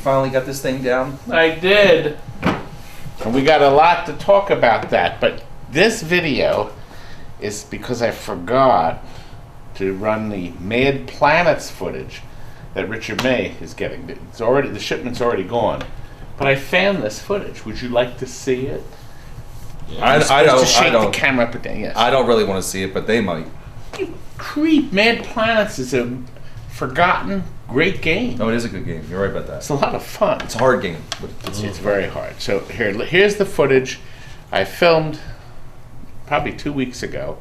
finally got this thing down? I did. And we got a lot to talk about that, but this video is because I forgot to run the Mad Planets footage that Richard May is getting. It's already, the shipment's already gone. But I found this footage. Would you like to see it? Yeah. I don't. Shake the camera up and down. Yes. I don't really want to see it, but they might. You creep! Mad Planets is a forgotten great game. No, it is a good game. You're right about that. It's a lot of fun. It's a hard game. But It's very hard. So here's the footage I filmed probably 2 weeks ago.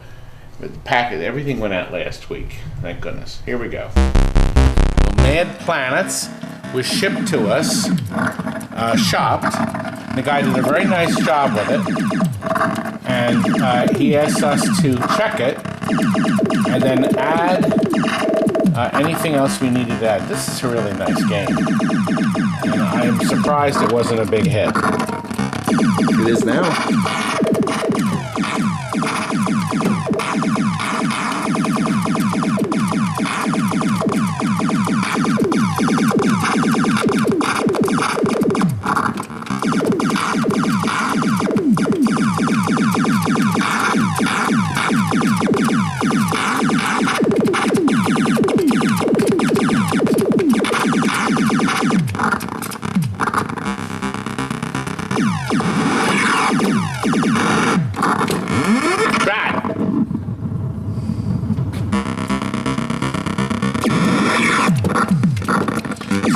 The packet, everything went out last week. Thank goodness. Here we go. Well, Mad Planets was shipped to us, shopped. The guy did a very nice job with it, and he asked us to check it and then add anything else we needed to add. This is a really nice game, and I am surprised it wasn't a big hit. it is now.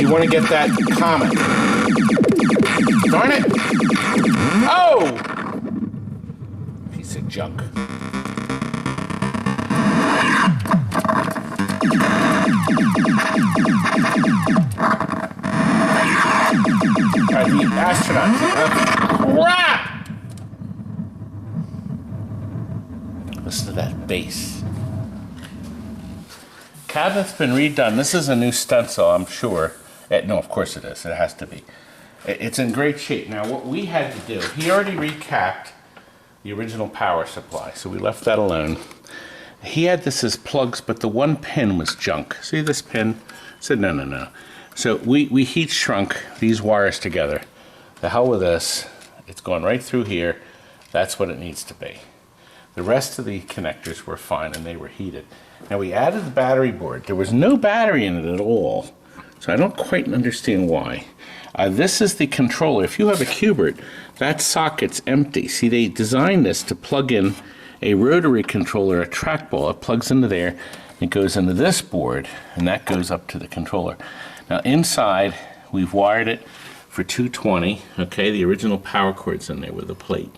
You want to get that comment. Darn it! Oh! Piece of junk. Alright, the astronauts. Crap! Listen to that bass. Cabinet's been redone. This is a new stencil, I'm sure. No, of course it is. It has to be. It's in great shape. Now, what we had to do, he already recapped the original power supply, so we left that alone. He had this as plugs, but the one pin was junk. See this pin? I said, no. So we heat shrunk these wires together. The hell with this. It's going right through here. That's what it needs to be. The rest of the connectors were fine, and they were heated. Now, we added the battery board. There was no battery in it at all. So I don't quite understand why. This is the controller. If you have a Cubert, that socket's empty. See, they designed this to plug in a rotary controller, a trackball. It plugs into there, it goes into this board, and that goes up to the controller. Now inside, we've wired it for 220. Okay, the original power cord's in there with a plate.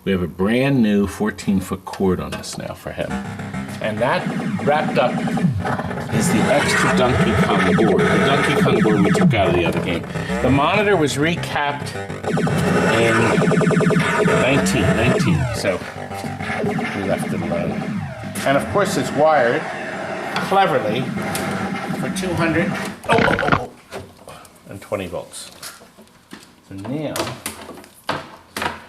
We have a brand new 14-foot cord on this now for him. And that wrapped up is the extra Donkey Kong board. The Donkey Kong board we took out of the other game. The monitor was recapped in 1919, so we left it alone. And of course it's wired cleverly for 220 volts. So now,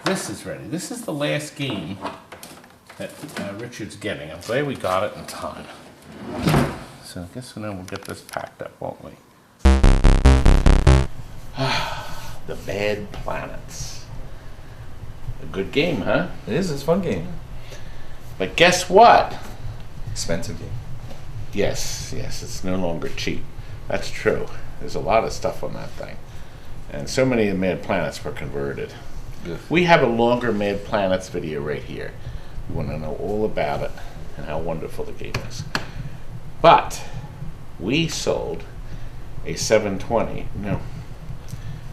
this is ready. This is the last game that Richard's getting. I'm glad we got it in time. So I guess now we'll get this packed up, won't we? The Mad Planets. A good game, huh? It is. It's a fun game. But guess what? Expensive game. Yes, it's no longer cheap. That's true. There's a lot of stuff on that thing. And so many of the Mad Planets were converted. Good. We have a longer Mad Planets video right here. You want to know all about it and how wonderful the game is. But we sold a 720. No,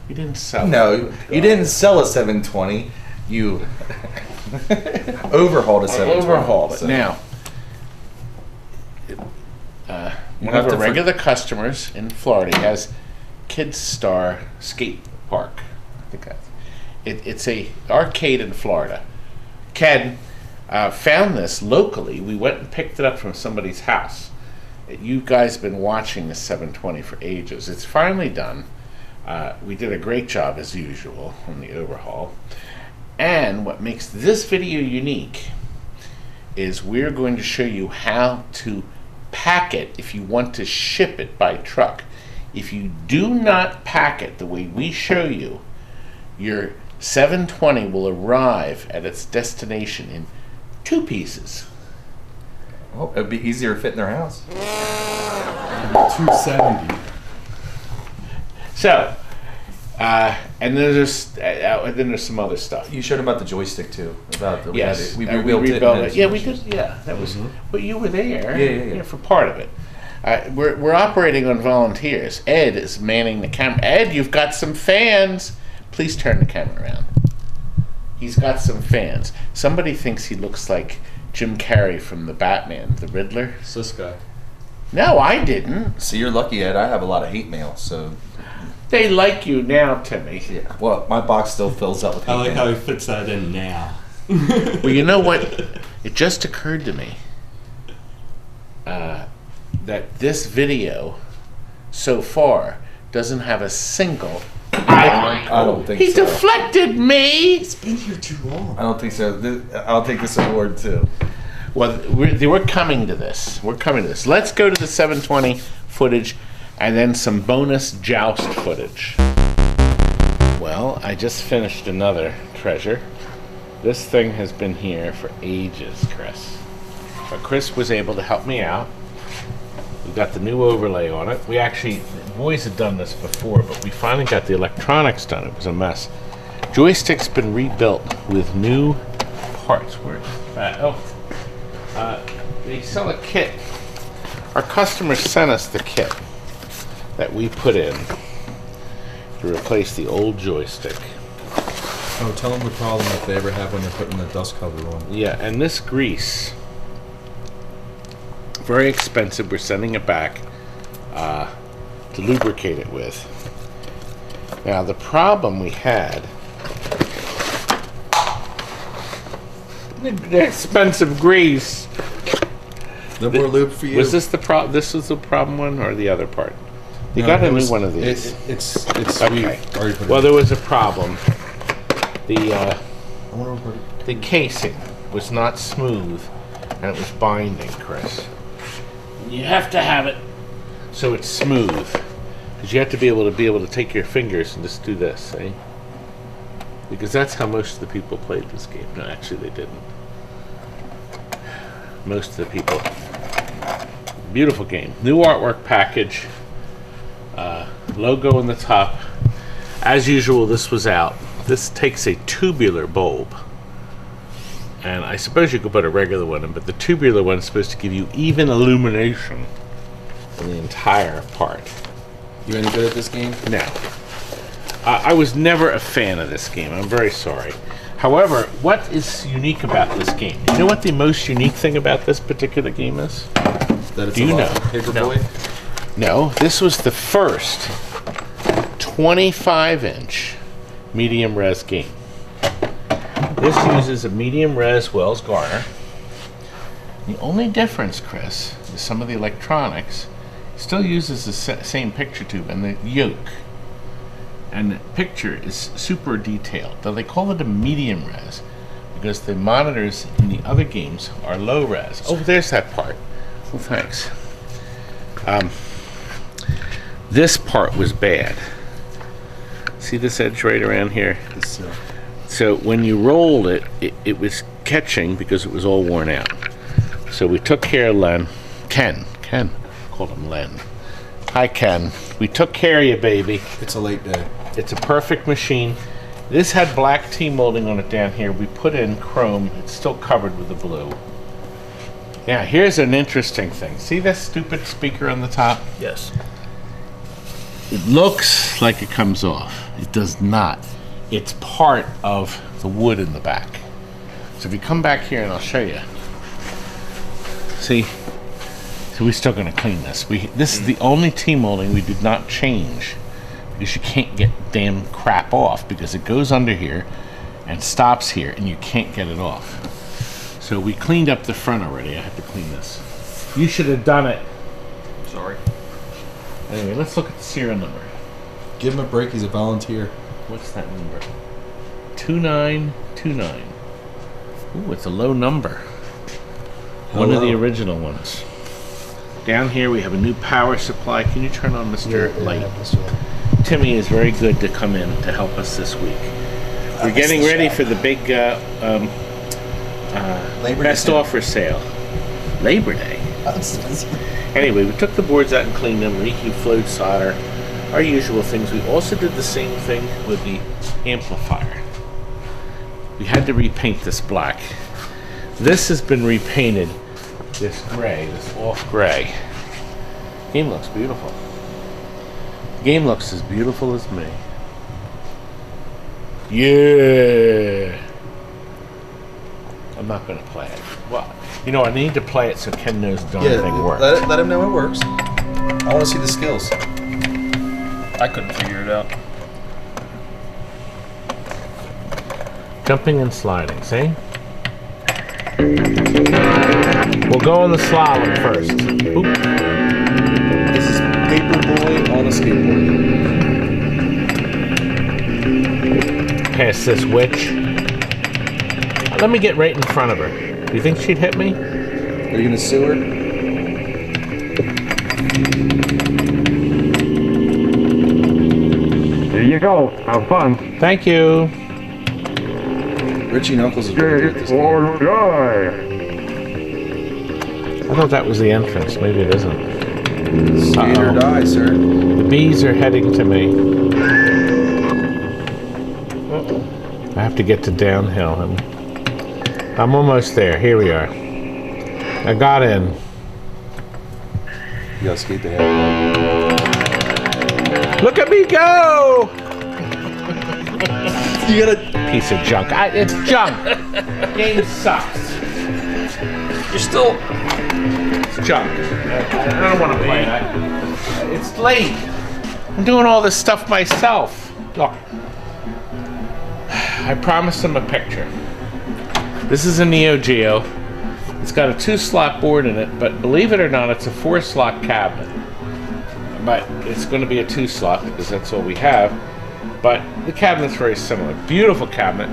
we didn't sell it. No, you didn't sell a 720. You overhauled a 720. Overhauled it. So. Now, one of our regular customers in Florida has Kids Star Skate Park. I think that's it's a arcade in Florida. Ken found this locally. We went and picked it up from somebody's house. You guys have been watching the 720 for ages. It's finally done. We did a great job as usual on the overhaul. And what makes this video unique is we're going to show you how to pack it if you want to ship it by truck. if you do not pack it the way we show you, your 720 will arrive at its destination in 2 pieces. Oh, it'd be easier to fit in their house. 270. So, and then there's some other stuff. You showed about the joystick too. About the, Yes, we we rebuilt it. rebuilt and it. Yeah, we did. Yeah, that was. But you were there. Yeah. For part of it. We're operating on volunteers. Ed is manning the camera. Ed, you've got some fans. Please turn the camera around. He's got some fans. Somebody thinks he looks like Jim Carrey from the Batman, the Riddler. It's this guy. No, I didn't. See, you're lucky, Ed. I have a lot of hate mail, so. They like you now, Timmy. Yeah. Well, my box still fills up with hate I like mail. how he fits that in now. Well, you know what? It just occurred to me that this video so far doesn't have a single. I don't think He so. deflected me. It's been here too long. I don't think so. I'll take this award too. Well, we're coming to this. We're coming to this. Let's go to the 720 footage and then some bonus joust footage. Well, I just finished another treasure. This thing has been here for ages, Chris. But Chris was able to help me out. We got the new overlay on it. We actually, the boys had done this before, but we finally got the electronics done. It was a mess. Joystick's been rebuilt with new parts. They sell a kit. Our customers sent us the kit that we put in to replace the old joystick. Oh, tell them the problem if they ever have when they're putting the dust cover on. Yeah, and this grease, very expensive. We're sending it back to lubricate it with. Now, the problem we had, the expensive grease. No more lube for you. Was this the problem? This was the problem one or the other part? You got a new one of these. It's Okay. sweet. Already put it Well, in. there was a problem. The I wonder what the casing was not smooth, and it was binding, Chris. You have to have it so it's smooth, because you have to be able to take your fingers and just do this, see? Because that's how most of the people played this game. No, actually, they didn't. Most of the people. Beautiful game. New artwork package. Logo on the top. As usual, this was out. This takes a tubular bulb. And I suppose you could put a regular one in, but the tubular one is supposed to give you even illumination in the entire part. You any good at this game? Now, I was never a fan of this game. I'm very sorry. However, what is unique about this game? You know what the most unique thing about this particular game is? That it's Do you a know? Paperboy? No, this was the first 25-inch medium res game. This uses a medium res Wells Garner. The only difference, Chris, is some of the electronics still uses the same picture tube and the yoke. And the picture is super detailed. Though they call it a medium res because the monitors in the other games are low res. Oh, there's that part. Well, thanks. This part was bad. See this edge right around here? So when you rolled it, it was catching because it was all worn out. So we took care of Ken, called him Len. Hi, Ken. We took care of you, baby. It's a late day. It's a perfect machine. This had black T-molding on it down here. We put in chrome. It's still covered with the blue. Now, here's an interesting thing. See this stupid speaker on the top? Yes. It looks like it comes off. It does not. It's part of the wood in the back. So if you come back here and I'll show you. See? So we're still going to clean this. This is the only T-molding we did not change because you can't get damn crap off because it goes under here and stops here and you can't get it off. So we cleaned up the front already. I have to clean this. You should have done it. Sorry. Anyway, let's look at the serial number. Give him a break. He's a volunteer. What's that number? 2929. Ooh, it's a low number. One of the Hello. original ones. Down here we have a new power supply. Can you turn on Mr. Light? Mr. Light. Timmy is very good to come in to help us this week. We're getting ready for the big best offer sale. Labor Day. Anyway, we took the boards out and cleaned them, reheat, flowed solder, our usual things. We also did the same thing with the amplifier. We had to repaint this black. This has been repainted this gray, this off gray. Game looks beautiful. Game looks as beautiful as me. Yeah. I'm not going to play it. Well, you know, I need to play it so Ken knows the darn thing works. Let him know it works. I want to see the skills. I couldn't figure it out. Jumping and sliding, see? We'll go on the slalom first. Oop. This is Paperboy on a skateboard. Past this witch. Let me get right in front of her. Do you think she'd hit me? Are you gonna sue her? There you go. Have fun. Thank you. Richie Knuckles is very good at this game. Or die. I thought that was the entrance. Maybe it isn't. Skate or die, sir. The bees are heading to me. I have to get to downhill. I'm almost there. Here we are. I got in. You gotta skate the head. Look at me go! You gotta. Piece of junk. It's junk. Game sucks. You're still. It's junk. I don't want to play that. It's late. I'm doing all this stuff myself. Look. I promised him a picture. This is a Neo Geo. It's got a 2-slot board in it, but believe it or not, it's a 4-slot cabinet. But it's going to be a 2-slot because that's all we have. But the cabinet's very similar. Beautiful cabinet.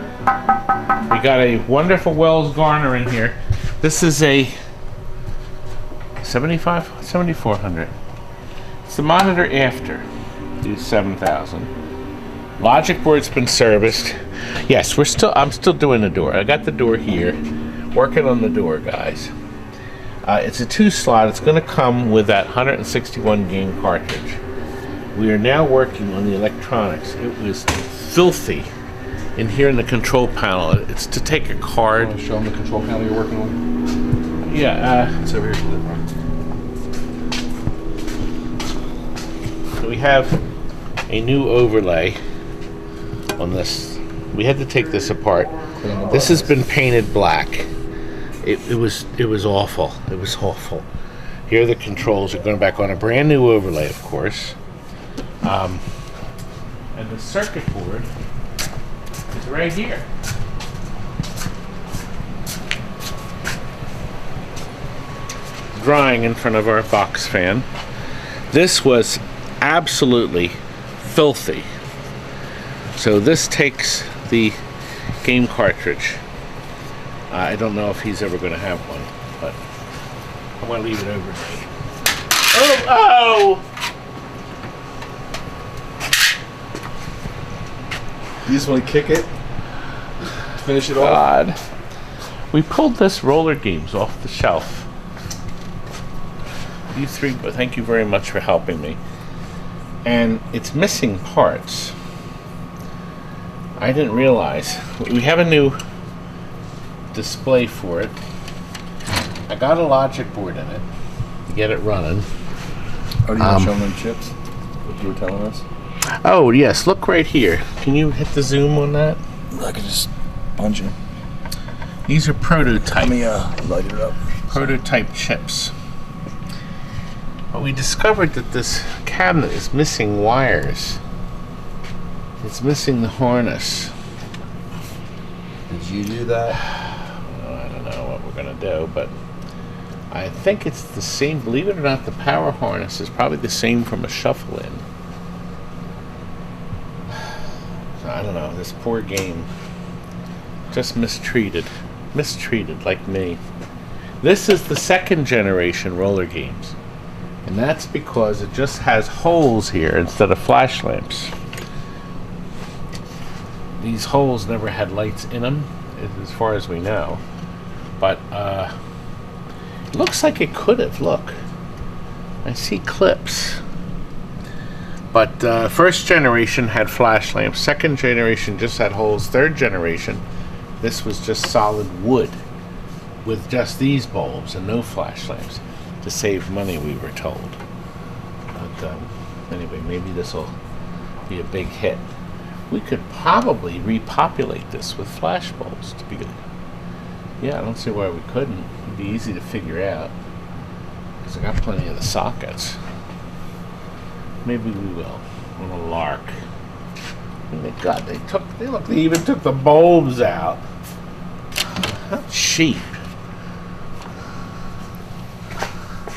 We got a wonderful Wells Garner in here. This is a 7400. It's the monitor after the 7000. Logic board's been serviced. Yes, I'm still doing the door. I got the door here. Working on the door, guys. It's a 2-slot. It's going to come with that 161 game cartridge. We are now working on the electronics. It was filthy in here in the control panel. It's to take a card. Want to show them the control panel you're working on? Yeah. It's over here. We have a new overlay on this. We had to take this apart. This has been painted black. It was awful. It was awful. Here the controls are going back on a brand new overlay, of course. And the circuit board is right here. Drying in front of our box fan. This was absolutely filthy. So this takes the game cartridge. I don't know if he's ever going to have one, but I want to leave it overnight. Oh! You just want to kick it? Finish it off? God. We pulled this roller games off the shelf. You three, thank you very much for helping me. And it's missing parts. I didn't realize. We have a new display for it. I got a logic board in it to get it running. Oh, do you want to show them chips? What you were telling us? Oh, yes. Look right here. Can you hit the zoom on that? I can just punch it. These are prototype. Let me light it up. Prototype chips. But we discovered that this cabinet is missing wires. It's missing the harness. Did you do that? I don't know what we're going to do, but I think it's the same. Believe it or not, the power harness is probably the same from a shuffle-in. I don't know, this poor game. Just mistreated. Mistreated like me. This is the 2nd generation roller games. And that's because it just has holes here instead of flash lamps. These holes never had lights in them, as far as we know. But it looks like it could have. Look, I see clips. But first generation had flash lamps. Second generation just had holes. Third generation, this was just solid wood with just these bulbs and no flash lamps to save money, we were told. But anyway, maybe this will be a big hit. We could probably repopulate this with flash bulbs to be good. Yeah, I don't see why we couldn't. It'd be easy to figure out because I got plenty of the sockets. Maybe we will on a lark. I mean, they even took the bulbs out. How cheap.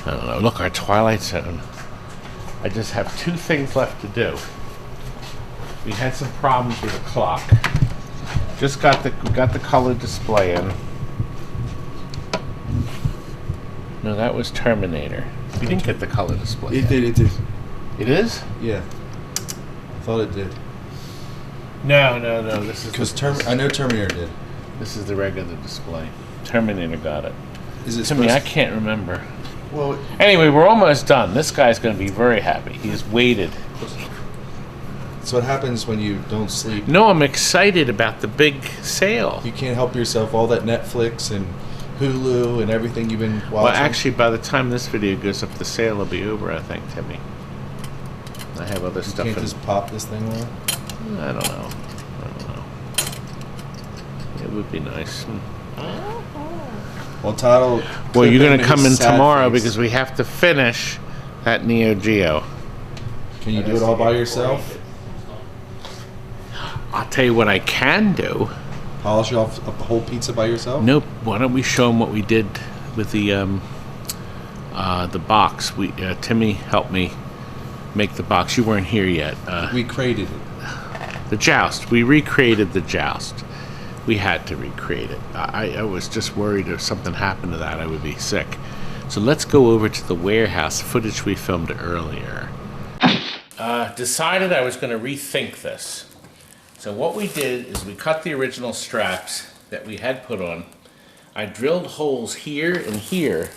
I don't know. Look, our Twilight Zone. I just have 2 things left to do. We had some problems with the clock. Just got the color display in. No, that was Terminator. We didn't get the color display. It did. It is? Yeah. I thought it did. No. This is Because I know Terminator did. This is the regular display. Terminator got it. Is it To me, I supposed can't remember. Well, Anyway, we're almost done. This guy's going to be very happy. He's waited. so what happens when you don't sleep? No, I'm excited about the big sale. You can't help yourself. All that Netflix and Hulu and everything you've been watching. Well, actually, by the time this video goes up, the sale will be over, I think, Timmy. I have other you stuff can't in. just pop this thing on. I don't know. It would be nice. Well, Todd will. Well, you're going to clip come in his sad tomorrow face. because we have to finish that Neo Geo. Can you do it all by yourself? I'll tell you what I can do. Polish off a whole pizza by yourself? Nope. Why don't we show them what we did with the box? Timmy helped me make the box. You weren't here yet. We created it. The Joust. We recreated the Joust. We had to recreate it. I was just worried if something happened to that, I would be sick. So let's go over to the warehouse footage we filmed earlier. Decided I was going to rethink this. So what we did is we cut the original straps that we had put on. I drilled holes here and here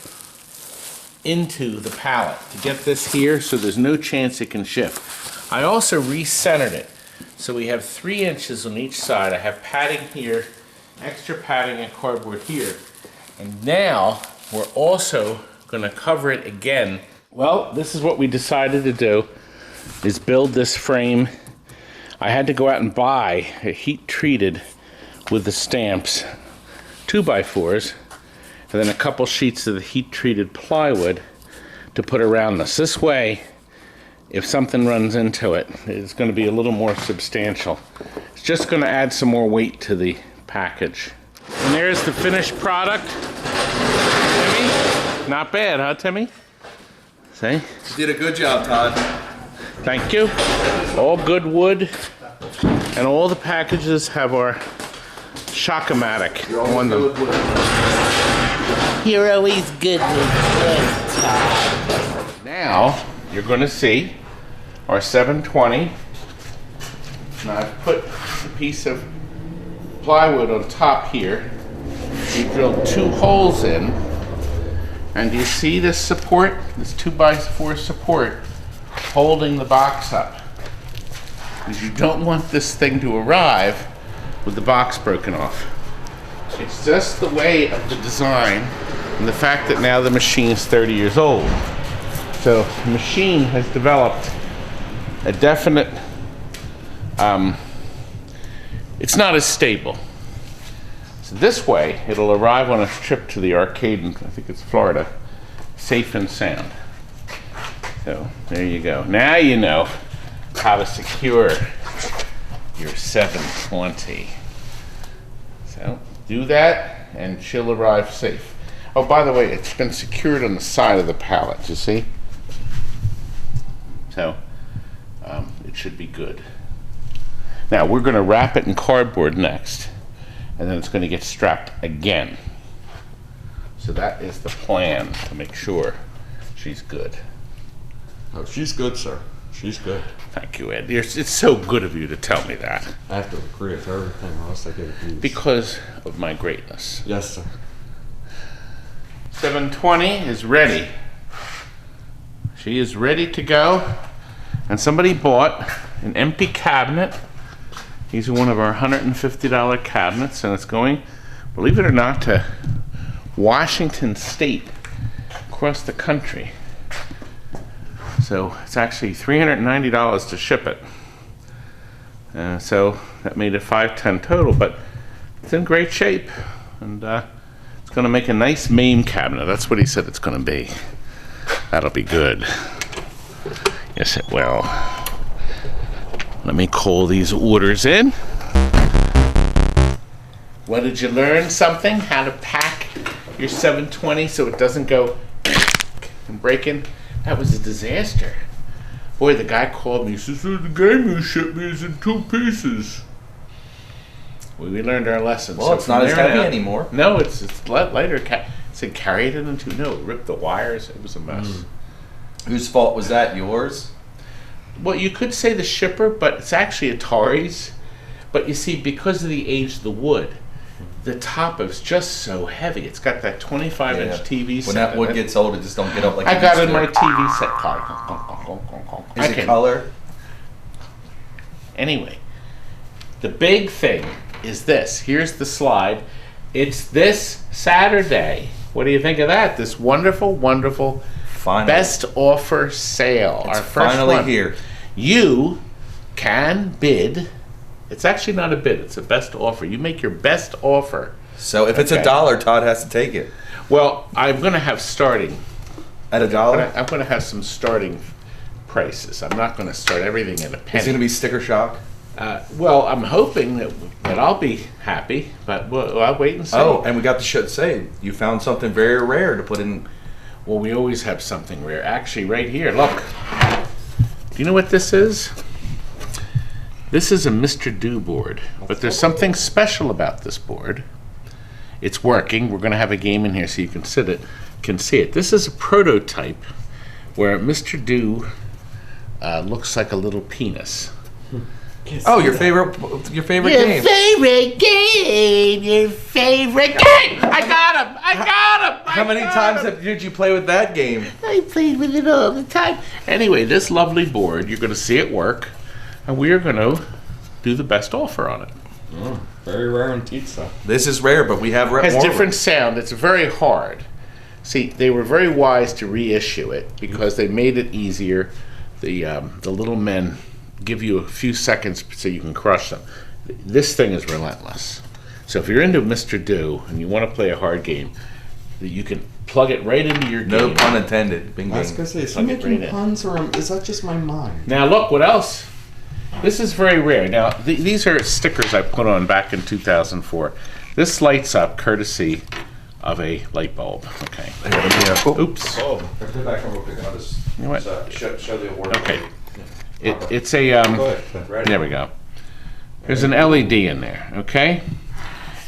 into the pallet to get this here so there's no chance it can shift. I also recentered it. So we have 3 inches on each side. I have padding here, extra padding and cardboard here. And now we're also going to cover it again. Well, this is what we decided to do, is build this frame. I had to go out and buy a heat treated with the stamps 2x4s and then a couple sheets of the heat treated plywood to put around this. This way, if something runs into it, it's going to be a little more substantial. It's just going to add some more weight to the package. And there's the finished product. Timmy? Not bad, huh, Timmy? See? You did a good job, Todd. Thank you. All good wood. And all the packages have our Shock-O-Matic on them. You're always good with Todd. Now, you're going to see our 720. Now I've put a piece of plywood on top here. We drilled 2 holes in. And do you see this support? This 2x4 support holding the box up. Because you don't want this thing to arrive with the box broken off. It's just the way of the design and the fact that now the machine is 30 years old. So the machine has developed a definite, it's not as stable. So this way, it'll arrive on a trip to the arcade in, I think it's Florida, safe and sound. So there you go. Now you know how to secure your 720. So do that and she'll arrive safe. Oh, by the way, it's been secured on the side of the pallet, you see? So it should be good. Now we're going to wrap it in cardboard next, and then it's going to get strapped again. So that is the plan to make sure she's good. Oh, she's good, sir. She's good. Thank you, Ed. It's so good of you to tell me that. After the Korea for everything else, I give it to you. Because of my greatness. Yes, sir. 720 is ready. She is ready to go. And somebody bought an empty cabinet. These are one of our $150 cabinets, and it's going, believe it or not, to Washington State, across the country. So it's actually $390 to ship it. So that made it $510 total, but it's in great shape. And it's going to make a nice MAME cabinet. That's what he said it's going to be. That'll be good. Yes, it will. Let me call these orders in. What did you learn? Something? How to pack your 720 so it doesn't go and break in? That was a disaster. Boy, the guy called me. He says, the game you shipped me is in 2 pieces. Well, we learned our lesson. Well, So it's not as from there heavy on out- anymore. No, it's lighter. It said carry it in 2. No, it ripped the wires. It was a mess. Whose fault was that? Yours? Well, you could say the shipper, but it's actually Atari's. But you see, because of the age of the wood, the top is just so heavy. It's got that 25-inch TV set. When that in wood it. gets old, it just don't get up like I it got used in to. my TV set card. Is it color? Anyway, the big thing is this. Here's the slide. It's this Saturday. What do you think of that? This wonderful, wonderful Finally. best offer sale. It's Our first finally one. here. You can bid. It's actually not a bid. It's a best offer. You make your best offer. So if it's Okay. $1, Todd has to take it. Well, I'm going to have starting. At $1? I'm going to have some starting prices. I'm not going to start everything at a penny. It's going to be sticker shock. Well, I'm hoping that I'll be happy, but I'll wait and see. Oh, and we got to say, you found something very rare to put in. Well, we always have something rare. Actually, right here, look. Do you know what this is? This is a Mr. Do board, but there's something special about this board. It's working. We're going to have a game in here so you can see it. This is a prototype where Mr. Do looks like a little penis. Oh, your favorite game. favorite game! Your favorite game! I got him! How many times did you play with that game? I played with it all the time. Anyway, this lovely board, you're going to see it work, and we are going to do the best offer on it. Oh, very rare antique stuff. This is rare, but we have It has more. different sound. It's very hard. See, they were very wise to reissue it because they made it easier. The little men give you a few seconds so you can crush them. This thing is relentless. So if you're into Mr. Do and you want to play a hard game, you can plug it right into your No game. pun intended. Bing I was bing. gonna say, is he Plug it making right in. puns or is that just my mind? Now look, what else? This is very rare. Now these are stickers I put on back in 2004. This lights up courtesy of a light bulb. Okay. Oops. Oh, I did back real quick. I'll just You know what? show the award. Okay. It's a Go ahead. Ready? there we go. There's an LED in there. Okay.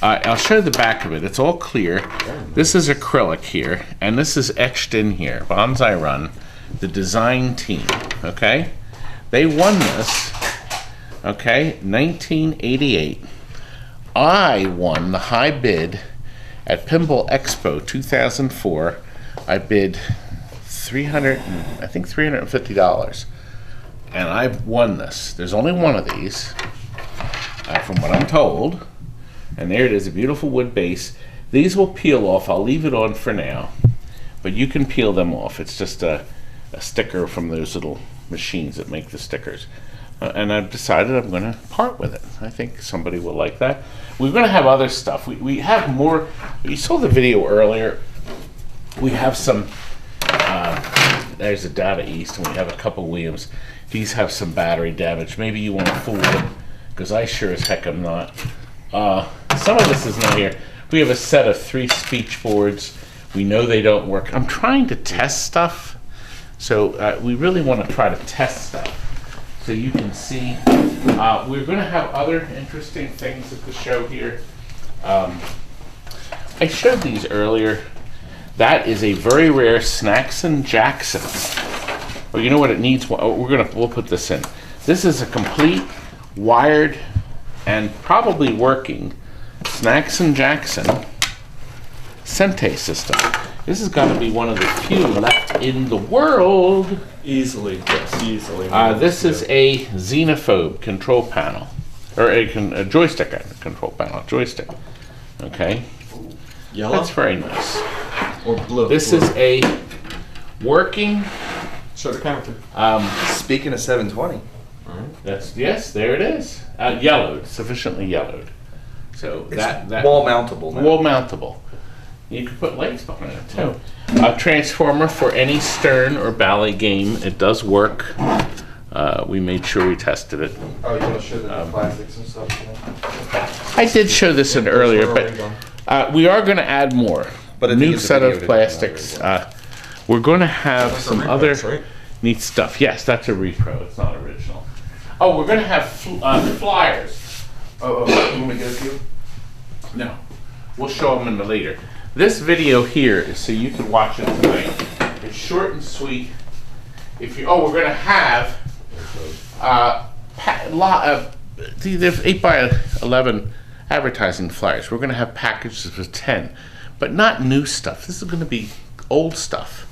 I'll show the back of it. It's all clear. This is acrylic here, and this is etched in here. Bonsai Run, the design team. Okay. They won this. Okay, 1988. I won the high bid at Pinball Expo 2004. I bid $350, and I've won this. There's only one of these, from what I'm told. And there it is, a beautiful wood base. These will peel off. I'll leave it on for now, but you can peel them off. It's just a sticker from those little machines that make the stickers. And I've decided I'm going to part with it. I think somebody will like that. We're going to have other stuff. We have more. You saw the video earlier. We have some, there's a Data East, and we have a couple Williams. These have some battery damage. Maybe you want to fool them, because I sure as heck am not. Some of this is not here. We have a set of 3 speech boards. We know they don't work. I'm trying to test stuff. So we really want to try to test stuff. So you can see, we're going to have other interesting things at the show here. I showed these earlier. That is a very rare Snacks and Jackson. Well, you know what it needs? We'll put this in. This is a complete wired and probably working Snacks and Jackson Sente system. This has got to be one of the few left in the world. Easily, yes, easily. This is a xenophobe control panel, or a joystick control panel, joystick. Okay, Yellow that's very nice. or blue? This is a working. Show the counter. Speaking of 720, Yes, there it is. Yellowed, sufficiently yellowed. So that wall mountable now. wall mountable. You can put lights behind it too. A transformer for any Stern or Bally game. It does work. We made sure we tested it. Oh, you want to show the plastics and stuff? I did show this in earlier, but we are going to add more. But I A think new it's a set video of to plastics. We're going to have some other neat stuff. Yes, that's a repro. It's not original. Oh, we're going to have flyers. Oh, you want me to get a few? No, we'll show them in the later. This video here is so you can watch it tonight. It's short and sweet. If you, we're going to have there's 8x11 advertising flyers. We're going to have packages of 10, but not new stuff. This is going to be old stuff.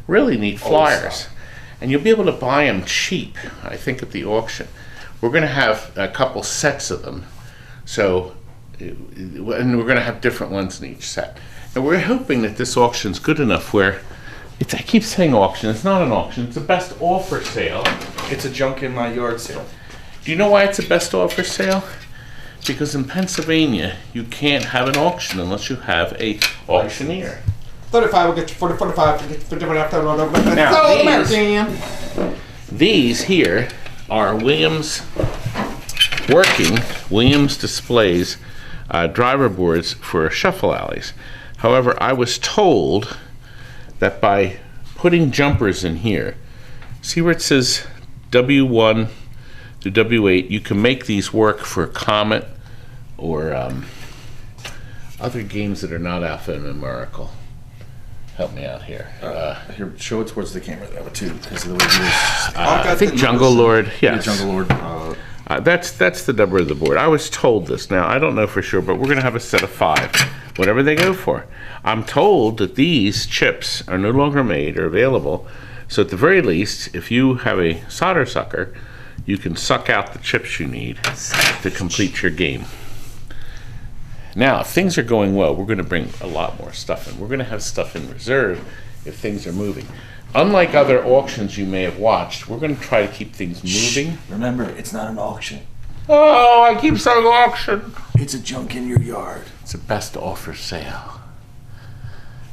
Really neat flyers, and you'll be able to buy them cheap. I think at the auction. We're going to have a couple sets of them. So, and we're going to have different ones in each set. And we're hoping that this auction's good enough where, I keep saying auction, it's not an auction, it's a best offer sale. It's a junk in my yard sale. Do you know why it's a best offer sale? Because in Pennsylvania, you can't have an auction unless you have a auctioneer. 35 will get you 40, 45 for different after. Now, these here are Williams displays, driver boards for shuffle alleys. However, I was told that by putting jumpers in here, see where it says W1 to W8, you can make these work for Comet or other games that are not Alpha and Miracle. Help me out here. Here, show it towards the camera that way too, because of the way it is. I think Jungle Lord. Yes. Jungle Lord. That's the number of the board. I was told this. Now I don't know for sure, but we're going to have a set of 5, whatever they go for. I'm told that these chips are no longer made or available. So at the very least, if you have a solder sucker, you can suck out the chips you need to complete your game. Now, if things are going well, we're going to bring a lot more stuff in. We're going to have stuff in reserve if things are moving. Unlike other auctions you may have watched, we're going to try to keep things moving. Remember, it's not an auction. Oh, I keep saying auction. It's a junk in your yard. It's a best offer sale.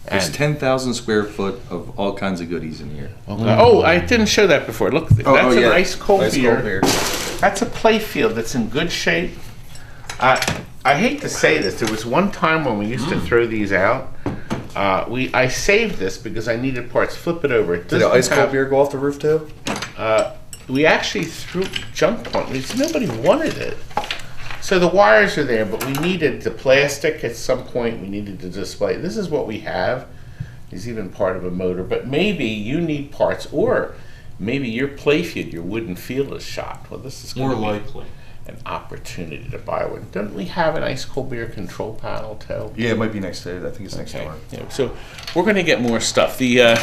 There's And 10,000 square foot of all kinds of goodies in here. oh, I didn't show that before. Look, that's an ice cold Ice beer. cold beer. That's a play field that's in good shape. I hate to say this. There was one time when we used to throw these out. I saved this because I needed parts. Flip it over. It Did the doesn't ice cold have- beer go off the roof too? We actually jumped one. Nobody wanted it. So the wires are there, but we needed the plastic at some point. We needed to display. This is what we have. There's even part of a motor, but maybe you need parts, or maybe your playfield, your wooden field is shot. Well, this is More going to be likely. an opportunity to buy one. Don't we have an ice cold beer control panel too? Yeah, it might be next day. I think it's next door. Yeah, so we're going to get more stuff. The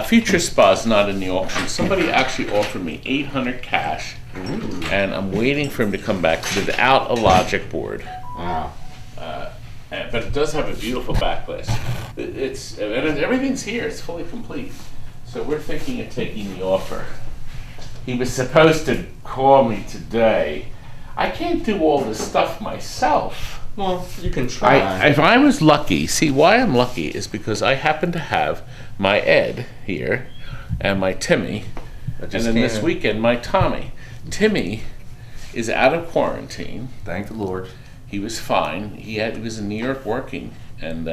Future Spa's not in the auction. Somebody actually offered me $800 cash, and I'm waiting for him to come back without a logic board. Wow. But it does have a beautiful backlash. Everything's here. It's fully complete. So we're thinking of taking the offer. He was supposed to call me today. I can't do all this stuff myself. Well, you can try. If I was lucky, see why I'm lucky is because I happen to have my Ed here and my Timmy, and then this weekend my Tommy. Timmy is out of quarantine. Thank the Lord. He was fine. He was in New York working, and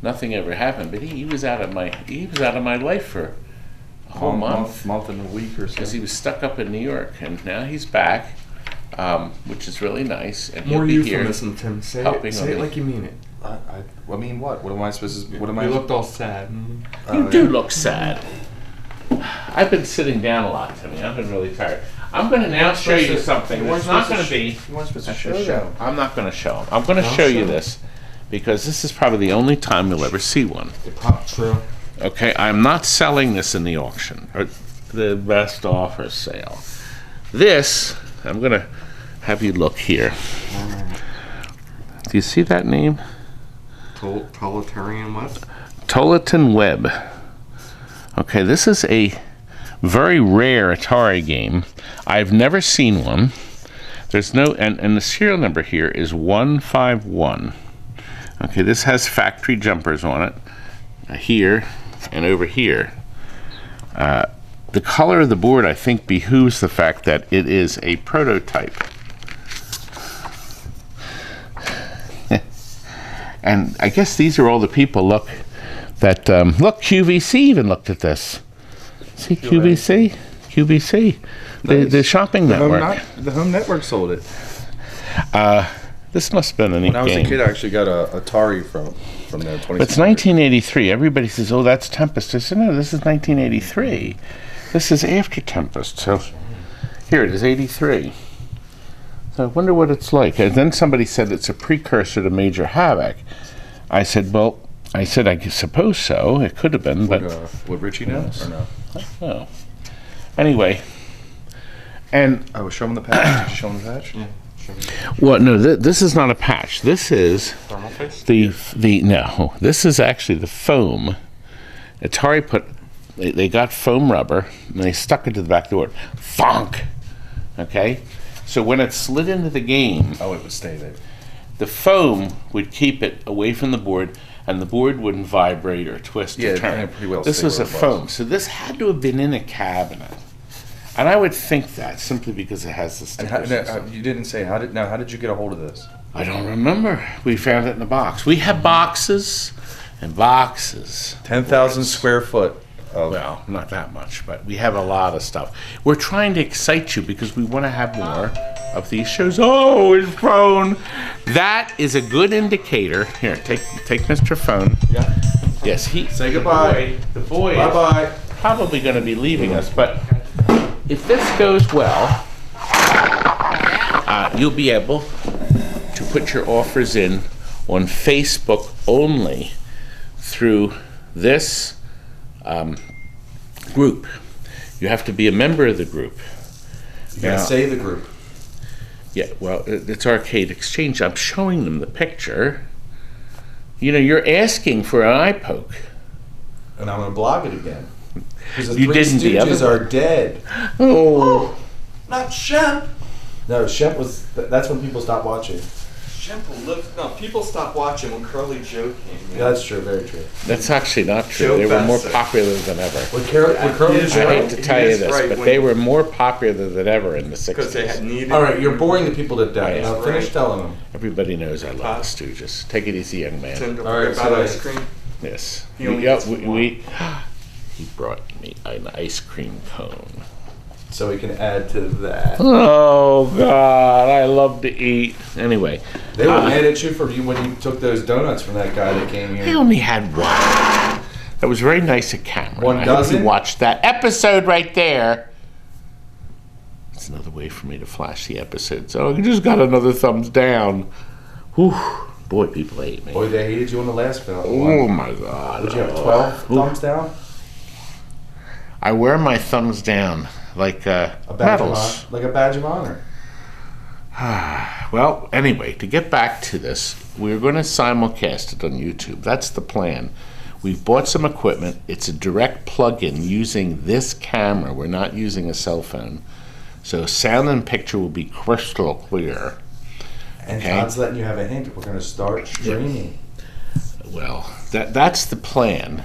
nothing ever happened. But he was out of my life for a whole month and a week or so. because he was stuck up in New York, and now he's back, which is really nice. And More he'll be here. euphemism, Tim. Say helping it, say on it me. like you mean it. I mean, what? What am I supposed to? What am I? You looked all sad. You do look sad. I've been sitting down a lot, Timmy. I've been really tired. I'm going to now show you something. It's not going to be. You weren't supposed to show them. I'm not going to show them. I'm going to show you this because this is probably the only time you'll ever see one. True. Okay, I'm not selling this in the auction or the best offer sale. This, I'm going to have you look here. Do you see that name? Proletarian what? Toleton Web. Okay, this is a very rare Atari game. I've never seen one. There's no, and the serial number here is 151. Okay, this has factory jumpers on it, here and over here. The color of the board, I think, behooves the fact that it is a prototype. And I guess these are all the people, look, QVC even looked at this. See, QVC? QVC. Nice. The shopping network. The Home Network sold it. This must have been a neat When I was game. a kid, I actually got a Atari from there. It's 1983. Everybody says, oh, that's Tempest. I said, no, this is 1983. This is after Tempest. So here it is, 83. So I wonder what it's like. And then somebody said it's a precursor to Major Havoc. I said, well, I suppose so. It could have been, but Would Richie know or no? no. Anyway, and I was showing the patch. Did you show him the patch? well, no, this is not a patch. This is no. This is actually the foam. Atari put they got foam rubber and they stuck it to the back of the board. Fonk. Okay, so when it slid into the game, Oh, it would stay there. the foam would keep it away from the board, and the board wouldn't vibrate or twist Yeah, or it turn. pretty well This stay was a where it was. foam, so this had to have been in a cabinet, and I would think that simply because it has the And stickers. you didn't say how did you get a hold of this? I don't remember. We found it in a box. We have boxes and boxes. 10,000 square foot. Well, not that much, but we have a lot of stuff. We're trying to excite you because we want to have more of these shows. Oh, his phone. That is a good indicator. Here, take Mr. Phone. Yeah. Yes, Say goodbye. The boy Bye is bye. probably going to be leaving us, but if this goes well, you'll be able to put your offers in on Facebook only through this group. You have to be a member of the group. You gotta Now- say the group. Yeah, well, it's Arcade Exchange. I'm showing them the picture. You know, you're asking for an eye poke. And I'm gonna blog it again. Because the You Three didn't the other Stooges are dead. Oh, Not Shemp. No, Shemp was. That's when people stopped watching. Shemp lived. No, people stopped watching when Curly Joe came. Yeah, that's true. Very true. that's actually not true. Joe They were more Bassett. popular than ever. When Curly he is I Joe. hate to tell you is this, right but when- they were more popular than ever in the Because they 60s. had needed. All right, you're boring the people to death. Right. Now finish Right. telling them. Everybody knows I love the Stooges. Take it easy, young man. Tim, don't All right, forget about so ice cream. Yes. He only Yeah, gets one. he brought me an ice cream cone. So we can add to that. Oh, God, I love to eat. Anyway, They were mad at you for you when you took those donuts from that guy that came I here. only had one. That was very nice of camera. One I hope dozen? you watched that episode right there. It's another way for me to flash the episodes. Oh, I just got another thumbs down. Whew. Boy, people hate me. Boy, they hated you on the last film. Oh, my God. Did you have 12 thumbs down? I wear my thumbs down like A badge of medals. honor, like a badge of honor. Well, anyway, to get back to this, we're going to simulcast it on YouTube. That's the plan. We've bought some equipment. It's a direct plug-in using this camera. We're not using a cell phone. So sound and picture will be crystal clear. And Okay. Todd's letting you have a hint. We're going to start streaming. Well, that's the plan.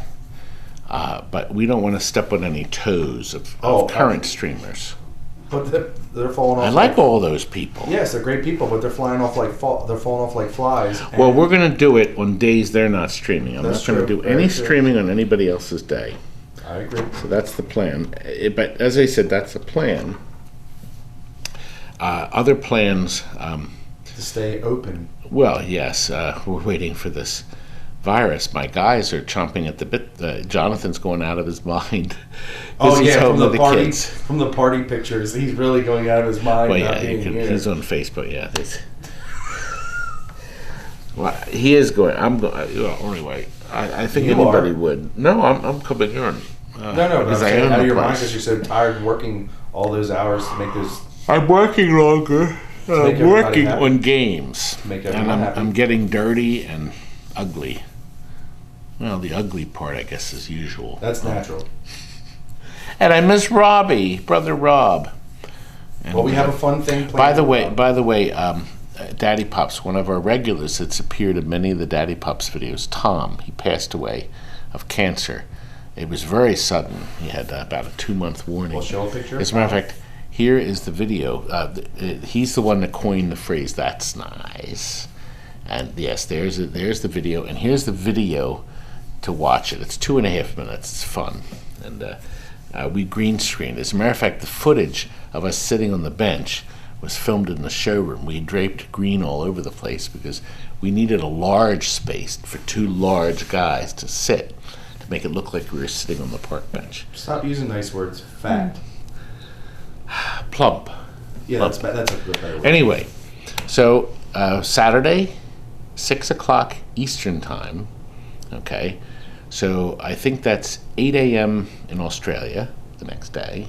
But we don't want to step on any toes of Oh, current streamers. But they're falling off. I like all those people. Yes, they're great people, but they're flying off like they're falling off like flies. Well, and- we're going to do it on days they're not streaming. I'm That's not going to true. do any Very true. streaming on anybody else's day. I agree. So that's the plan. But as I said, that's the plan. Other plans, To stay open. well, yes, we're waiting for this virus. My guys are chomping at the bit. Jonathan's going out of his mind. Oh He's yeah, home from the with party, kids. from the party pictures, he's really going out of his mind. Well, not yeah, being here. he's on Facebook. Yeah, well, he is going. I'm going. Well, anyway, I think You anybody are. would. No, I'm coming on. No, because but I I'm own out of the your mind place. because you're so tired working all those hours to make those. I'm working longer. make I'm everybody working happy. on games, Make and everyone happy. I'm getting dirty and ugly. Well, the ugly part, I guess, is usual. That's natural. And I miss Robbie, brother Rob. And, Well, we have a fun thing. By the planned. way, Daddy Pups, one of our regulars that's appeared in many of the Daddy Pups videos, Tom, he passed away of cancer. It was very sudden. He had about a 2-month warning. We'll show a picture. As a matter of fact, here is the video. He's the one that coined the phrase, "That's nice." And yes, there's the video, and here's the video to watch it. It's 2.5 minutes. It's fun. And we green screened. As a matter of fact, the footage of us sitting on the bench was filmed in the showroom. We draped green all over the place because we needed a large space for 2 large guys to sit, to make it look like we were sitting on the park bench. Stop using nice words. Fat. Plump. Yeah, that's a good better word. Anyway, so Saturday, 6 o'clock Eastern time. Okay, so I think that's 8 a.m. in Australia the next day.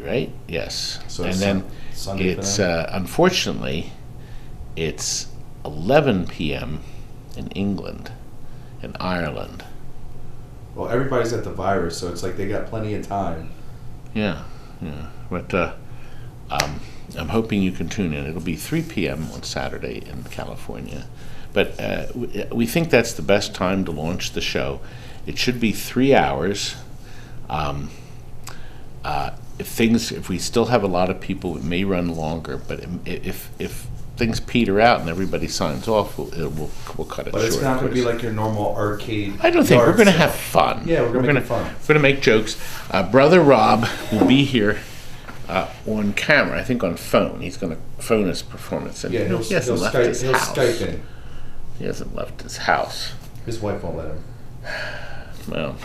Right? Yes. So and it's then Sunday for it's them? unfortunately it's 11 p.m. in England and Ireland. Well, everybody's got the virus, so it's like they got plenty of time. Yeah. But I'm hoping you can tune in. It'll be 3 p.m. on Saturday in California. But we think that's the best time to launch the show. It should be 3 hours. If we still have a lot of people, it may run longer. But if things peter out and everybody signs off, we'll cut it But short. it's not of going to be course. like your normal arcade. I don't think we're yard going to sale. have fun. Yeah, we're gonna make it fun. We're going to make jokes. Brother Rob will be here on camera. I think on phone. He's going to phone his performance. And Yeah, he hasn't left his he'll house. Skype in. He hasn't left his house. His wife won't let him. Well,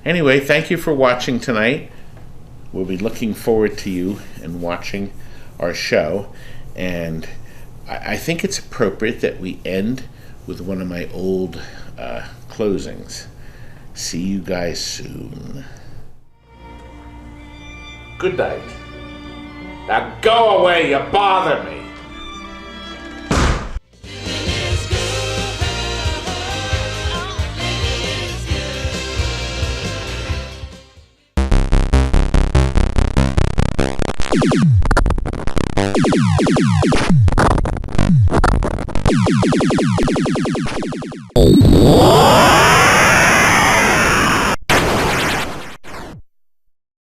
anyway, thank you for watching tonight. We'll be looking forward to you and watching our show. And I think it's appropriate that we end with one of my old closings. See you guys soon. Good night. Now go away, you bother me. You